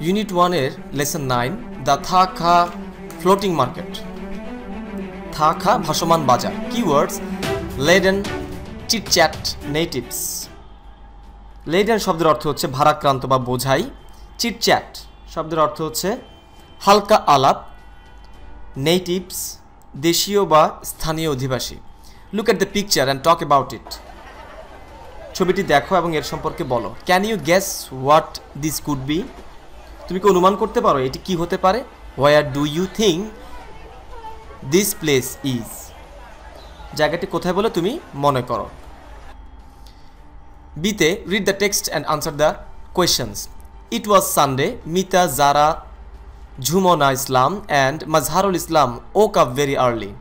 Unit 1 এর lesson 9 the Thai floating market. Thai ভাসমান বাজার। Keywords laden, chitchat, natives. Laden শব্দের অর্থ হচ্ছে ভারাক্রান্ত বা বোঝাই। চিটচ্যাট শব্দের অর্থ হচ্ছে হালকা আলাপ। নেটিভস দেশীয় বা স্থানীয় অধিবাসী। Look at the picture and talk about it. ছবিটি দেখো এবং এর সম্পর্কে বলো। Can you guess what this could be? তুমি কি অনুমান করতে পারো এটি কি হতে পারে? Where do you think this place is? জায়গাটি কোথায় বলে তুমি মনে করো? বিতে read the text and answer the questions. It was Sunday. Mita, Zara, Jhumna Islam and Mazharul Islam woke up very early.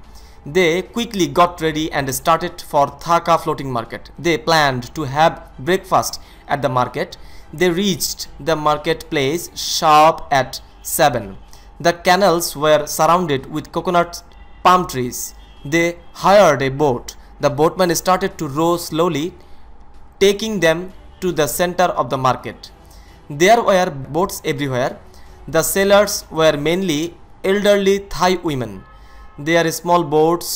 They quickly got ready and started for Thaka floating market. They planned to have breakfast at the market. They reached the marketplace sharp at 7. The canals were surrounded with coconut palm trees. They hired a boat. The boatman started to row slowly, taking them to the center of the market. There were boats everywhere. The sailors were mainly elderly Thai women. Their small boats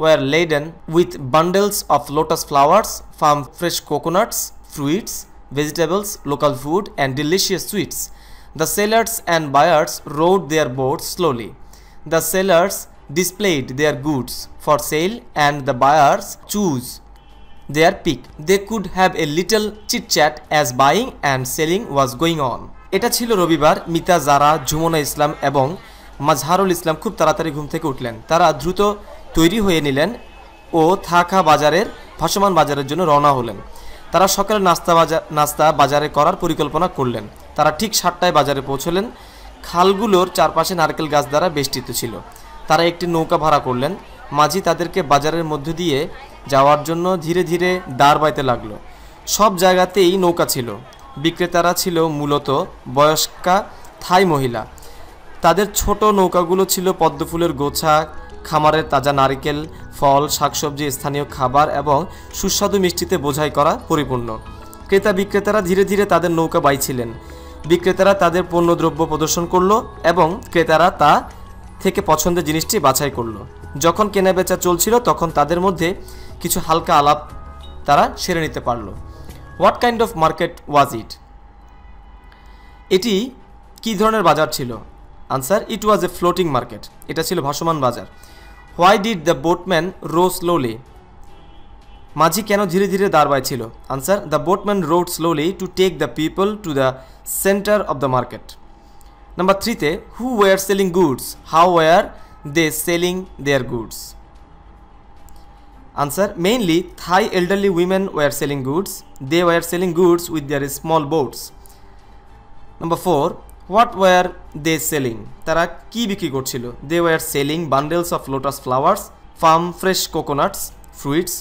were laden with bundles of lotus flowers, farm fresh coconuts, fruits, vegetables, local food and delicious sweets. The sellers and buyers rowed their boats slowly. The sellers displayed their goods for sale and the buyers chose their pick. They could have a little chit-chat as buying and selling was going on. এটা ছিল রবিবার। মিতা, জারা, ঝুমনা ইসলাম এবং মাজহারুল ইসলাম খুব তাড়াতাড়ি ঘুম থেকে উঠলেন। তারা দ্রুত তৈরি হয়ে নিলেন ও থাকা বাজারের ভাসমান বাজারের জন্য রওনা হলেন। তারা সকালে নাস্তা বাজারে করার পরিকল্পনা করলেন। তারা ঠিক 7টায় বাজারে পৌঁছলেন। খালগুলোর চারপাশে নারকেল গাছ দ্বারা বেষ্টিত ছিল। তারা একটি নৌকা ভাড়া করলেন। মাঝি তাদেরকে বাজারের মধ্য দিয়ে যাওয়ার জন্য ধীরে ধীরে দাঁড় বাইতে লাগলো। সব জায়গাতেই নৌকা ছিল। বিক্রেতারা ছিল মূলত বয়স্কা থাই মহিলা। তাদের ছোট নৌকাগুলো ছিল পদ্মফুলের গোছা, খামারের তাজা নারকেল, ফল, শাকসবজি, স্থানীয় খাবার এবং সুস্বাদু মিষ্টিতে বোঝাই করা পরিপূর্ণ। ক্রেতা বিক্রেতারা ধীরে ধীরে তাদের নৌকা বাইছিলেন। বিক্রেতারা তাদের পণ্যদ্রব্য প্রদর্শন করলো এবং ক্রেতারা তা থেকে পছন্দের জিনিসটি বাছাই করলো। যখন কেনাবেচা চলছিল তখন তাদের মধ্যে কিছু হালকা আলাপ তারা সেরে নিতে পারলো। What kind of market was it? এটি কী ধরনের বাজার ছিল? Answer, it was a floating market. এটা ছিল ভাসমান বাজার। Why did the boatman row slowly? মাঝি কেন ধীরে ধীরে দাঁড় বাইছিল? Answer, the boatman rowed slowly to take the people to the centre of the market. Number 3তে who were selling goods? How were they selling their goods? Answer, mainly Thai elderly women were selling goods. They were selling goods with their small boats. Number 4, what were they selling? তারা কি বিক্রি করছিল? They were selling bundles of lotus flowers, farm fresh coconuts, fruits,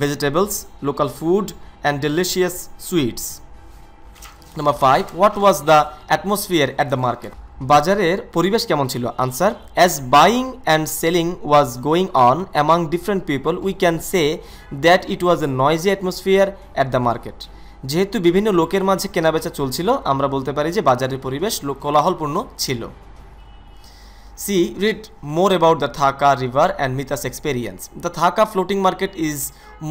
vegetables, local food and delicious sweets. Number 5, what was the atmosphere at the market? বাজারের পরিবেশ কেমন ছিল? Answer, as buying and selling was going on among different people, we can say that it was a noisy atmosphere at the market. যেহেতু বিভিন্ন লোকের মাঝে কেনাবেচা চলছিল, আমরা বলতে পারি যে বাজারের পরিবেশ কোলাহলপূর্ণ ছিল। See, read more about the Thaka river and Mita's experience. The Thaka floating market is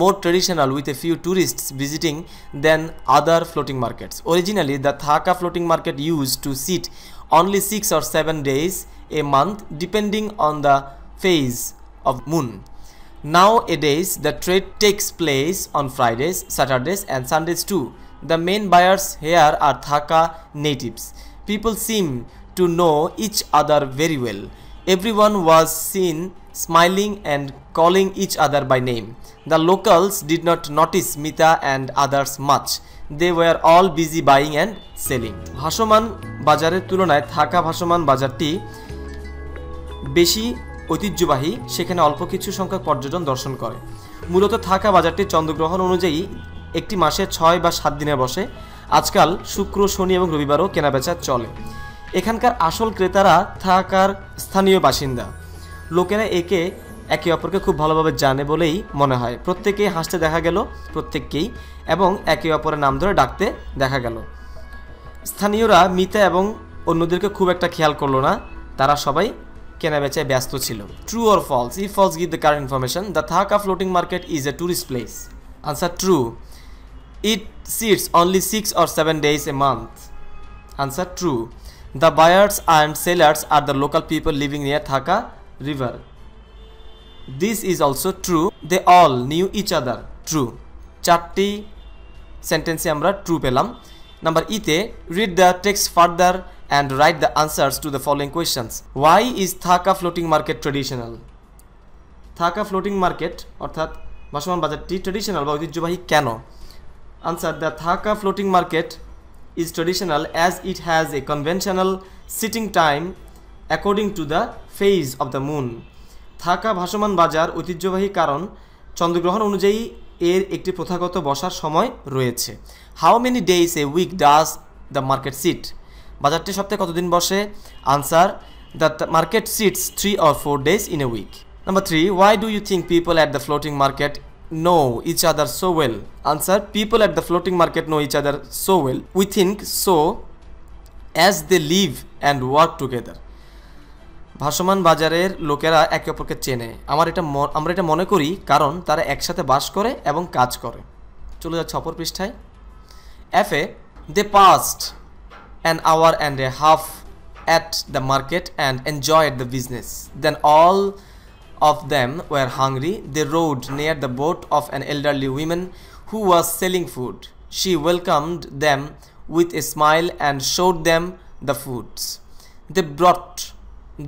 more traditional with a few tourists visiting than other floating markets. Originally, the Thaka floating market used to sit only 6 or 7 days a month depending on the phase of moon. Nowadays, the trade takes place on Fridays, Saturdays and Sundays too. The main buyers here are Thaka natives. People seem to know each other very well. Everyone was seen smiling and calling each other by name. The locals did not notice Mita and others much. They were all busy buying and selling. ভাসমান বাজারের তুলনায় থাকা ভাসমান বাজারটি বেশি ঐতিহ্যবাহী। সেখানে অল্প কিছু সংখ্যক পর্যটন দর্শন করে। মূলত থাকা বাজারটি চন্দ্রগ্রহণ অনুযায়ী একটি মাসে 6 বা 7 দিনে বসে। আজকাল শুক্র, শনি এবং রবিবারও কেনাবেচা চলে। এখানকার আসল ক্রেতারা থাকার স্থানীয় বাসিন্দা। লোকেরা একে অপরকে খুব ভালোভাবে জানে বলেই মনে হয়। প্রত্যেকেই হাসতে দেখা গেল, প্রত্যেককেই, এবং একে অপরের নাম ধরে ডাকতে দেখা গেল। স্থানীয়রা মিতা এবং অন্যদেরকে খুব একটা খেয়াল করলো না, তারা সবাই কেনাবেচায় ব্যস্ত ছিল। True or false? If false give the current information. The Thai floating market is a tourist place. Answer true. It sits only 6 or 7 days a month. Answer true. The buyers and sellers are the local people living near Thaka river. This is also true. They all knew each other. True. চারটি সেন্টেন্সে আমরা true পেলাম। Number ইতে read the text further and write the answers to the following questions. Why is Thaka floating market traditional? Thaka floating market অর্থাৎ ভাসমান বাজারটি traditional বা ঐতিহ্যবাহী কেন? Answer: the Thaka floating market is traditional as it has a conventional sitting time according to the phase of the moon. Thaka ভাসমান বাজার ঐতিহ্যবাহী কারণ চন্দ্রগ্রহণ অনুযায়ী এর একটি প্রথাগত বসার সময় রয়েছে। How many days a week does the market sit? বাজারটি সপ্তাহে কতদিন বসে? Answer: the market sits 3 or 4 days in a week. Number 3, why do you think people at the floating market know each other so well? Answer: people at the floating market know each other so well. We think so as they live and work together. ভাসমান বাজারের লোকেরা একে অপরকে চেনে, আমরা এটা মনে করি কারণ তারা একসাথে বাস করে এবং কাজ করে। চলে যাচ্ছে অপর পৃষ্ঠায়। F.A. They passed an hour and a half at the market and enjoyed the business. Then all of them were hungry. They rode near the boat of an elderly woman who was selling food. She welcomed them with a smile and showed them the foods. They brought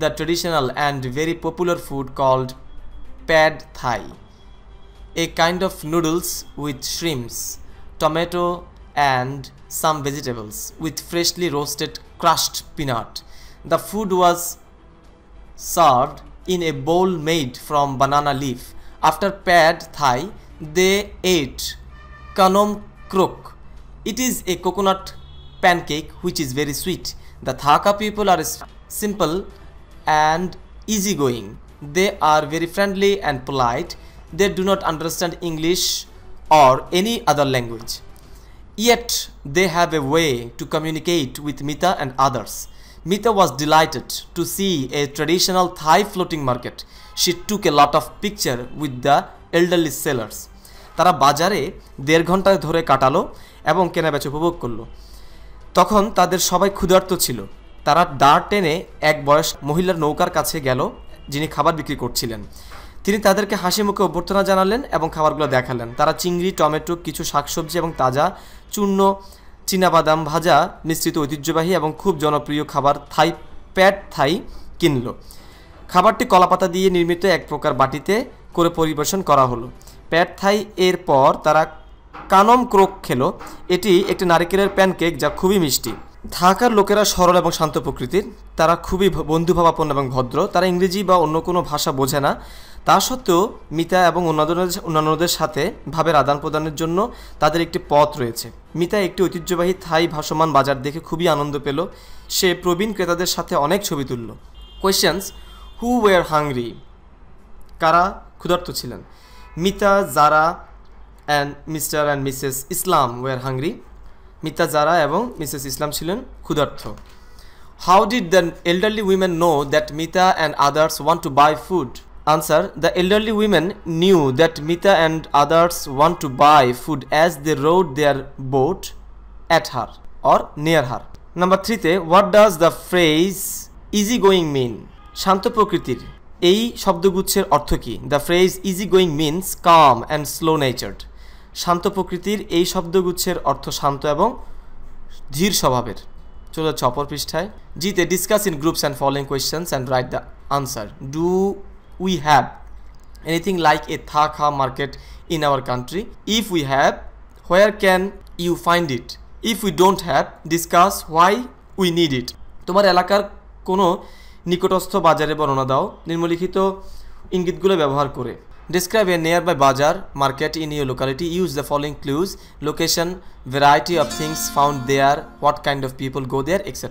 the traditional and very popular food called pad thai, a kind of noodles with shrimps, tomato and some vegetables with freshly roasted crushed peanut. The food was served in a bowl made from banana leaf. After pad thai, they ate kanom krok. It is a coconut pancake which is very sweet. The Thaka people are simple and easygoing. They are very friendly and polite. They do not understand English or any other language. Yet they have a way to communicate with Mita and others. Mita was delighted to see a traditional Thai floating market. She took a lot of pictures with the elderly sellers. তারা বাজারে 1.5 ঘন্টা ধরে কাটালো এবং কেনাবেচা উপভোগ করলো। তখন তাদের সবাই ক্ষুধার্ত ছিল। তারা দাঁড় টেনে এক বয়স মহিলার নৌকার কাছে গেল যিনি খাবার বিক্রি করছিলেন। তিনি তাদেরকে হাসি মুখে অভ্যর্থনা জানালেন এবং খাবারগুলো দেখালেন। তারা চিংড়ি, টমেটো, কিছু শাকসবজি এবং তাজা চূর্ণ, চীনাবাদাম ভাজা মিশ্রিত ঐতিহ্যবাহী এবং খুব জনপ্রিয় খাবার থাই প্যাড থাই কিনল। খাবারটি কলাপাতা দিয়ে নির্মিত এক প্রকার বাটিতে করে পরিবেশন করা হলো। প্যাড থাই এর পর তারা কানম ক্রোক খেলো। এটি একটি নারিকেলের প্যানকেক যা খুবই মিষ্টি। থাকার লোকেরা সরল এবং শান্ত প্রকৃতির। তারা খুবই বন্ধুভাবাপন্ন এবং ভদ্র। তারা ইংরেজি বা অন্য কোনো ভাষা বোঝে না। তা সত্ত্বেও মিতা এবং অন্যান্যদের সাথে ভাবের আদান প্রদানের জন্য তাদের একটি পথ রয়েছে। মিতা একটি ঐতিহ্যবাহী থাই ভাসমান বাজার দেখে খুবই আনন্দ পেল। সে প্রবীণ ক্রেতাদের সাথে অনেক ছবি তুলল। Questions: who were hungry? কারা ক্ষুধার্ত ছিলেন? Mita, Zara and Mr and Mrs Islam were hungry. Mita, Zara এবং মিসেস ইসলাম ছিলেন ক্ষুধার্ত। How did the elderly women know that Mita and others want to buy food? Answer: the elderly women knew that Mita and others want to buy food as they rode their boat at her or near her. Number 3, what does the phrase easy going mean? শান্ত প্রকৃতির এই শব্দগুচ্ছের অর্থ কি? The phrase easy going means calm and slow natured. শান্ত প্রকৃতির এই শব্দগুচ্ছের অর্থ শান্ত এবং ধীর স্বভাবের। চলে যাচ্ছে অপর পৃষ্ঠায়। জিতে discuss in groups and following questions and write the answer. Do we have anything like a Thaka market in our country? If we have, where can you find it? If we don't have, discuss why we need it. তোমার এলাকার কোনো নিকটস্থ বাজারে বর্ণনা দাও নিম্নলিখিত ইঙ্গিতগুলো ব্যবহার করে। Describe a nearby bazaar market in your locality. Use the following clues: location, variety of things found there, what kind of people go there, etc.